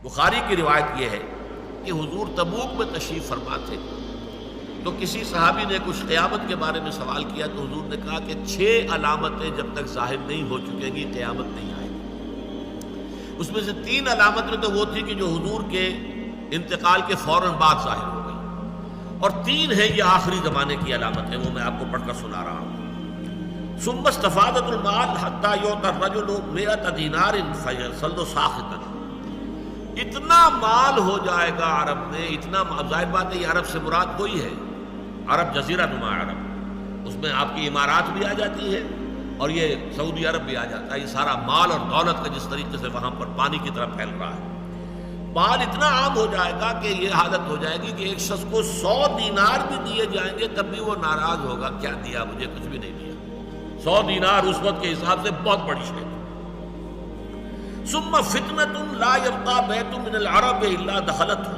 بخاری کی روایت یہ ہے کہ حضور تبوک میں تشریف فرما تھے، تو کسی صحابی نے کچھ قیامت کے بارے میں سوال کیا تو حضور نے کہا کہ 6 علامتیں جب تک ظاہر نہیں ہو چکیں گی قیامت نہیں آئے گی۔ اس میں سے 3 علامتیں تو وہ تھی کہ جو حضور کے انتقال کے فوراً بعد ظاہر ہو گئی، اور 3 ہیں یہ آخری زمانے کی علامتیں، وہ میں آپ کو پڑھ کر سنا رہا ہوں۔ ثم استفادت المال حتى يعطى الرجل 100 دینار فيصل ساخطا، اتنا مال ہو جائے گا عرب میں، اتنا ظاہر بات ہے یہ عرب سے مراد کوئی ہے، عرب جزیرہ نما عرب، اس میں آپ کی امارات بھی آ جاتی ہے اور یہ سعودی عرب بھی آ جاتا ہے، یہ سارا مال اور دولت کا جس طریقے سے وہاں پر پانی کی طرح پھیل رہا ہے، مال اتنا عام ہو جائے گا کہ یہ حالت ہو جائے گی کہ ایک شخص کو 100 دینار بھی دیے جائیں گے تب بھی وہ ناراض ہوگا، کیا دیا مجھے، کچھ بھی نہیں دیا۔ 100 دینار اس وقت کے حساب سے بہت بڑی شے۔ ثم فتنۃ لا یبقى بیت من العرب الا دخلته،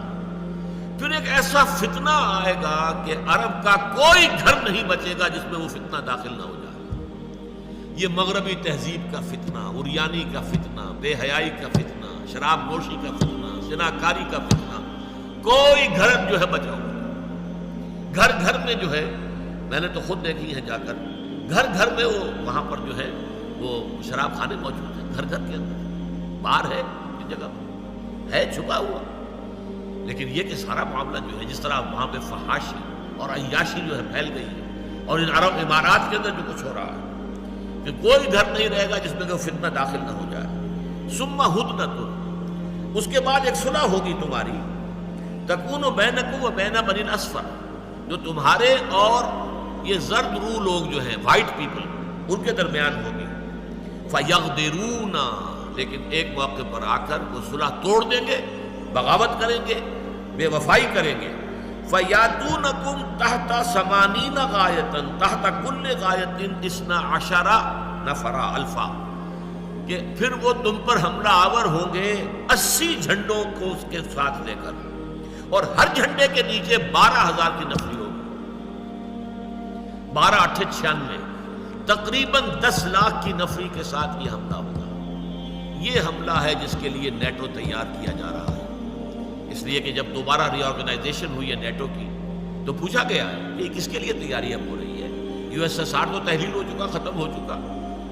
پھر ایک ایسا فتنہ آئے گا کہ عرب کا کوئی گھر نہیں بچے گا جس میں وہ فتنہ داخل نہ ہو جائے۔ یہ مغربی تہذیب کا فتنہ، عریانی کا فتنہ، بے حیائی کا فتنہ، شراب نوشی کا فتنہ، زناکاری کا فتنہ، کوئی گھر جو ہے بچا ہوا، گھر گھر میں جو ہے، میں نے تو خود دیکھی ہے جا کر، گھر گھر میں وہ وہاں پر جو ہے وہ شراب خانے موجود ہیں، گھر گھر کے اندر، باہر ہے اس جگہ پر ہے چھپا ہوا، لیکن یہ کہ سارا معاملہ جو ہے جس طرح وہاں پہ فحاشی اور عیاشی جو ہے پھیل گئی ہے، اور ان عرب امارات کے اندر جو کچھ ہو رہا ہے کہ کوئی گھر نہیں رہے گا جس میں کہ فتنہ داخل نہ ہو جائے۔ ثم ہدنۃ، اس کے بعد ایک صلح ہوگی تمہاری، تکون بینکم و بین بنی الاصفر، جو تمہارے اور یہ زرد رو لوگ جو ہیں وائٹ پیپل ان کے درمیان ہوگی۔ فیغدرون، لیکن ایک موقع پر آ کر وہ صلح توڑ دیں گے، بغاوت کریں گے، بے وفائی کریں گے۔ فیاتونکم تحت 80 غایۃ تحت کل غایۃ 12 نفر الفا، کہ پھر وہ تم پر حملہ آور ہوں گے 80 جھنڈوں کو اس کے ساتھ لے کر، اور ہر جھنڈے کے نیچے 12,000 کی نفری ہوگی، 12 8 96، تقریباً 10 لاکھ کی نفری کے ساتھ یہ حملہ ہوگا۔ یہ حملہ ہے جس کے لیے نیٹو تیار کیا جا رہا ہے، اس لیے کہ جب دوبارہ ری آرگنائزیشن ہوئی ہے نیٹو کی تو پوچھا گیا ہے کہ کس کے لیے تیاری اب ہو رہی ہے؟ USSR تو تحلیل ہو چکا، ختم ہو چکا،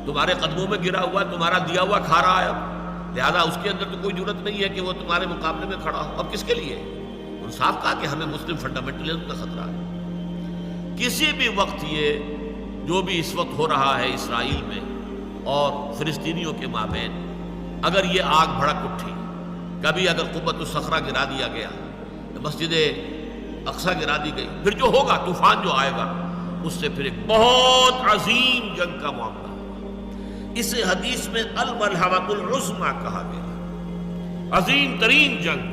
تمہارے قدموں میں گرا ہوا، تمہارا دیا ہوا کھا رہا ہے اب، لہذا اس کے اندر تو کوئی ضرورت نہیں ہے کہ وہ تمہارے مقابلے میں کھڑا ہو، اب کس کے لیے؟ انہوں نے صاف کہا کہ ہمیں مسلم فنڈامنٹلزم کا خطرہ ہے۔ کسی بھی وقت یہ جو بھی اس وقت ہو رہا ہے اسرائیل میں اور فلسطینیوں کے مابین، اگر یہ آگ بھڑک اٹھی، کبھی اگر قبۃ الصخرہ گرا دیا گیا، مسجد اقصی گرا دی گئی، پھر جو ہوگا طوفان جو آئے گا اس سے پھر ایک بہت عظیم جنگ کا معاملہ ہے۔ اس حدیث میں الملحمۃ العظمیٰ کہا گیا، عظیم ترین جنگ،